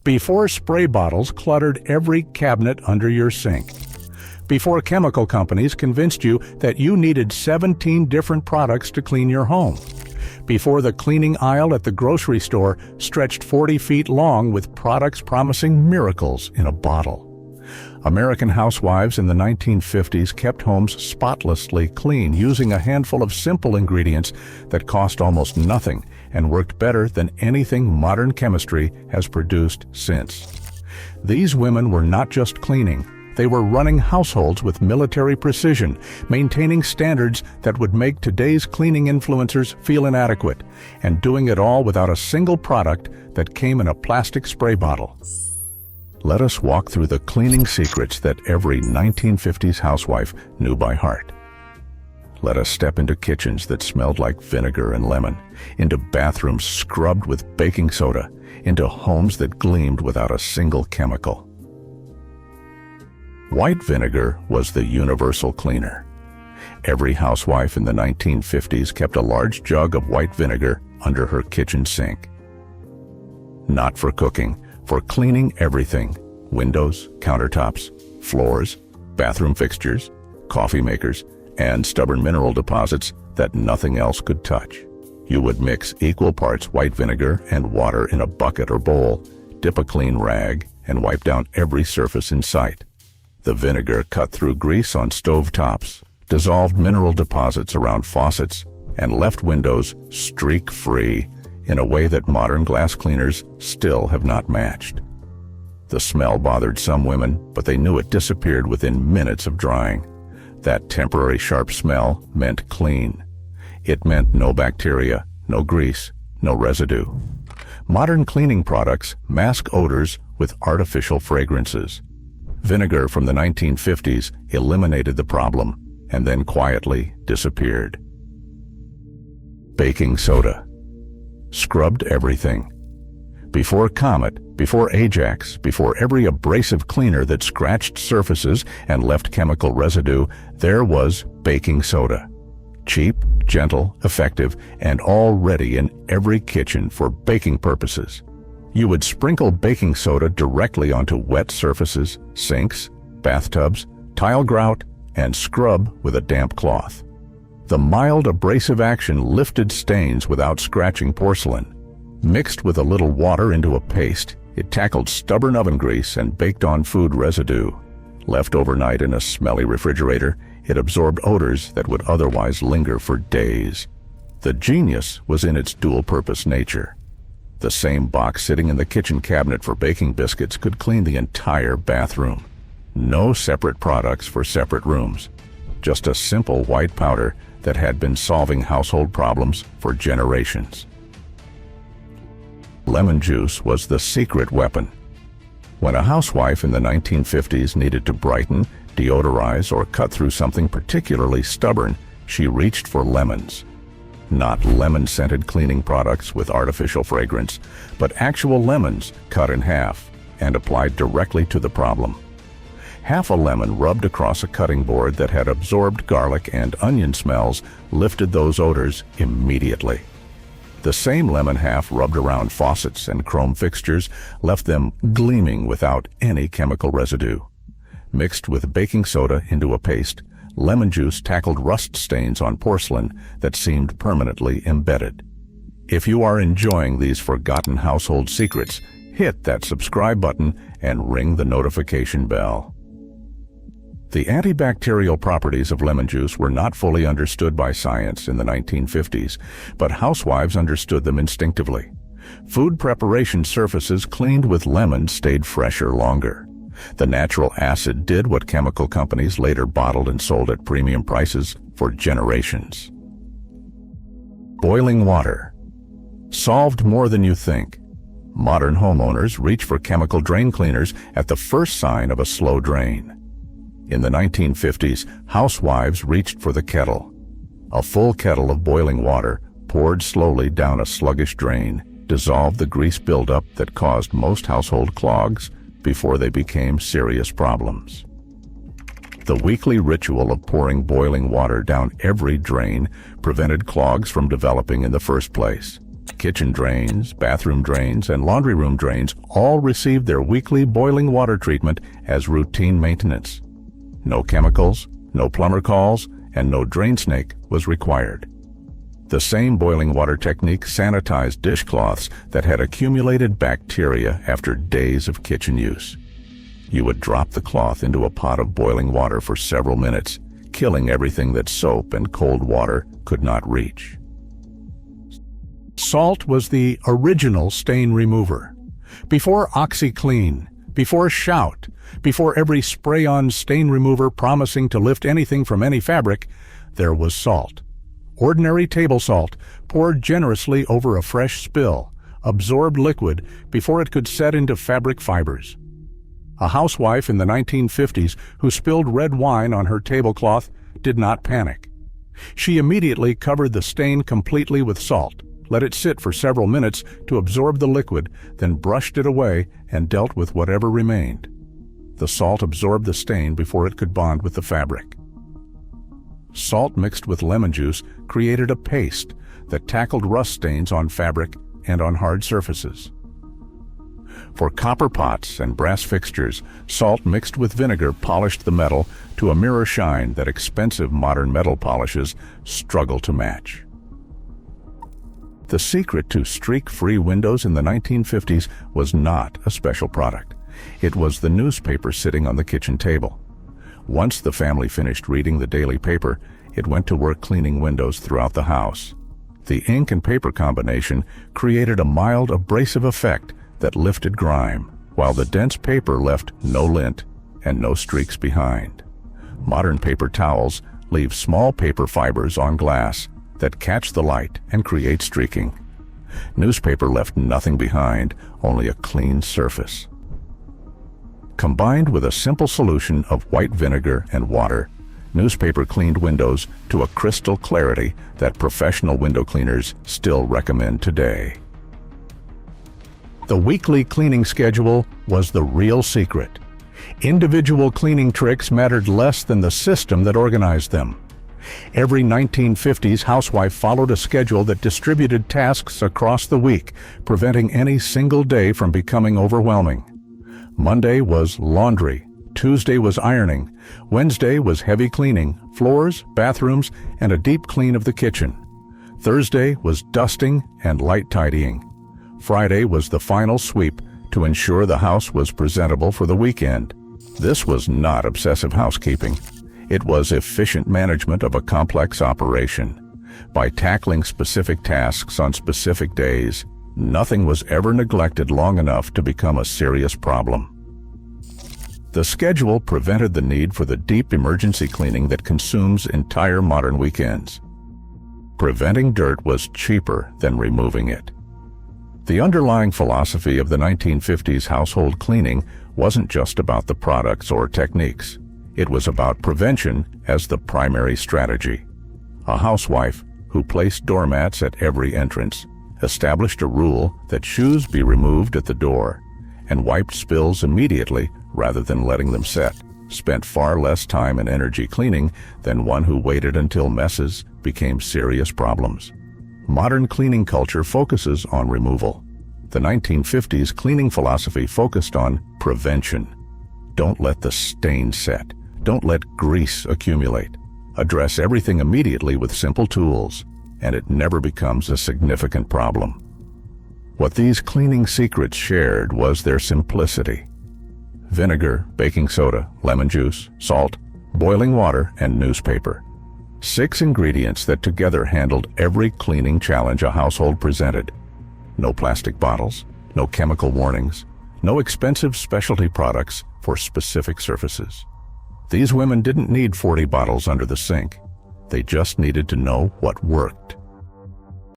Before spray bottles cluttered every cabinet under your sink. Before chemical companies convinced you that you needed 17 different products to clean your home. Before the cleaning aisle at the grocery store stretched 40 feet long with products promising miracles in a bottle. American housewives in the 1950s kept homes spotlessly clean using a handful of simple ingredients that cost almost nothing and worked better than anything modern chemistry has produced since. These women were not just cleaning, they were running households with military precision, maintaining standards that would make today's cleaning influencers feel inadequate, and doing it all without a single product that came in a plastic spray bottle. Let us walk through the cleaning secrets that every 1950s housewife knew by heart. Let us step into kitchens that smelled like vinegar and lemon, into bathrooms scrubbed with baking soda, into homes that gleamed without a single chemical. White vinegar was the universal cleaner. Every housewife in the 1950s kept a large jug of white vinegar under her kitchen sink. Not for cooking, for cleaning everything: windows, countertops, floors, bathroom fixtures, coffee makers, and stubborn mineral deposits that nothing else could touch. You would mix equal parts white vinegar and water in a bucket or bowl, dip a clean rag, and wipe down every surface in sight. The vinegar cut through grease on stove tops, dissolved mineral deposits around faucets, and left windows streak-free in a way that modern glass cleaners still have not matched. The smell bothered some women, but they knew it disappeared within minutes of drying. That temporary sharp smell meant clean. It meant no bacteria, no grease, no residue. Modern cleaning products mask odors with artificial fragrances. Vinegar from the 1950s eliminated the problem and then quietly disappeared. Baking soda scrubbed everything. Before Comet, before Ajax, before every abrasive cleaner that scratched surfaces and left chemical residue, there was baking soda. Cheap, gentle, effective, and already in every kitchen for baking purposes. You would sprinkle baking soda directly onto wet surfaces, sinks, bathtubs, tile grout, and scrub with a damp cloth. The mild abrasive action lifted stains without scratching porcelain. Mixed with a little water into a paste, it tackled stubborn oven grease and baked on food residue. Left overnight in a smelly refrigerator, it absorbed odors that would otherwise linger for days. The genius was in its dual-purpose nature. The same box sitting in the kitchen cabinet for baking biscuits could clean the entire bathroom. No separate products for separate rooms. Just a simple white powder that had been solving household problems for generations. Lemon juice was the secret weapon. When a housewife in the 1950s needed to brighten, deodorize, or cut through something particularly stubborn, she reached for lemons. Not lemon-scented cleaning products with artificial fragrance, but actual lemons cut in half and applied directly to the problem. Half a lemon rubbed across a cutting board that had absorbed garlic and onion smells lifted those odors immediately. The same lemon half rubbed around faucets and chrome fixtures left them gleaming without any chemical residue. Mixed with baking soda into a paste, lemon juice tackled rust stains on porcelain that seemed permanently embedded. If you are enjoying these forgotten household secrets, hit that subscribe button and ring the notification bell. The antibacterial properties of lemon juice were not fully understood by science in the 1950s, but housewives understood them instinctively. Food preparation surfaces cleaned with lemon stayed fresher longer. The natural acid did what chemical companies later bottled and sold at premium prices for generations. Boiling water solved more than you think. Modern homeowners reach for chemical drain cleaners at the first sign of a slow drain. In the 1950s, housewives reached for the kettle. A full kettle of boiling water, poured slowly down a sluggish drain, dissolved the grease buildup that caused most household clogs before they became serious problems. The weekly ritual of pouring boiling water down every drain prevented clogs from developing in the first place. kitchen drains, bathroom drains, and laundry room drains all received their weekly boiling water treatment as routine maintenance. No chemicals, no plumber calls, and no drain snake was required. The same boiling water technique sanitized dishcloths that had accumulated bacteria after days of kitchen use. You would drop the cloth into a pot of boiling water for several minutes, killing everything that soap and cold water could not reach. Salt was the original stain remover. Before OxyClean, before Shout, before every spray-on stain remover promising to lift anything from any fabric, there was salt. Ordinary table salt, poured generously over a fresh spill, absorbed liquid before it could set into fabric fibers. A housewife in the 1950s who spilled red wine on her tablecloth did not panic. She immediately covered the stain completely with salt, let it sit for several minutes to absorb the liquid, then brushed it away and dealt with whatever remained. The salt absorbed the stain before it could bond with the fabric. Salt mixed with lemon juice created a paste that tackled rust stains on fabric and on hard surfaces. For copper pots and brass fixtures, salt mixed with vinegar polished the metal to a mirror shine that expensive modern metal polishes struggle to match. The secret to streak-free windows in the 1950s was not a special product. It was the newspaper sitting on the kitchen table. Once the family finished reading the daily paper, it went to work cleaning windows throughout the house. The ink and paper combination created a mild abrasive effect that lifted grime, while the dense paper left no lint and no streaks behind. Modern paper towels leave small paper fibers on glass that catch the light and create streaking. Newspaper left nothing behind, only a clean surface. Combined with a simple solution of white vinegar and water, newspaper cleaned windows to a crystal clarity that professional window cleaners still recommend today. The weekly cleaning schedule was the real secret. Individual cleaning tricks mattered less than the system that organized them. Every 1950s housewife followed a schedule that distributed tasks across the week, preventing any single day from becoming overwhelming. Monday was laundry, Tuesday was ironing, Wednesday was heavy cleaning, floors, bathrooms, and a deep clean of the kitchen. Thursday was dusting and light tidying. Friday was the final sweep to ensure the house was presentable for the weekend. This was not obsessive housekeeping. It was efficient management of a complex operation. By tackling specific tasks on specific days, nothing was ever neglected long enough to become a serious problem. The schedule prevented the need for the deep emergency cleaning that consumes entire modern weekends. Preventing dirt was cheaper than removing it. The underlying philosophy of the 1950s household cleaning wasn't just about the products or techniques. It was about prevention as the primary strategy. A housewife who placed doormats at every entrance established a rule that shoes be removed at the door and wiped spills immediately rather than letting them set, spent far less time and energy cleaning than one who waited until messes became serious problems. Modern cleaning culture focuses on removal. The 1950s cleaning philosophy focused on prevention. Don't let the stain set. Don't let grease accumulate. Address everything immediately with simple tools, and it never becomes a significant problem. What these cleaning secrets shared was their simplicity. Vinegar, baking soda, lemon juice, salt, boiling water, and newspaper. 6 ingredients that together handled every cleaning challenge a household presented. No plastic bottles, no chemical warnings, no expensive specialty products for specific surfaces. These women didn't need 40 bottles under the sink. They just needed to know what worked.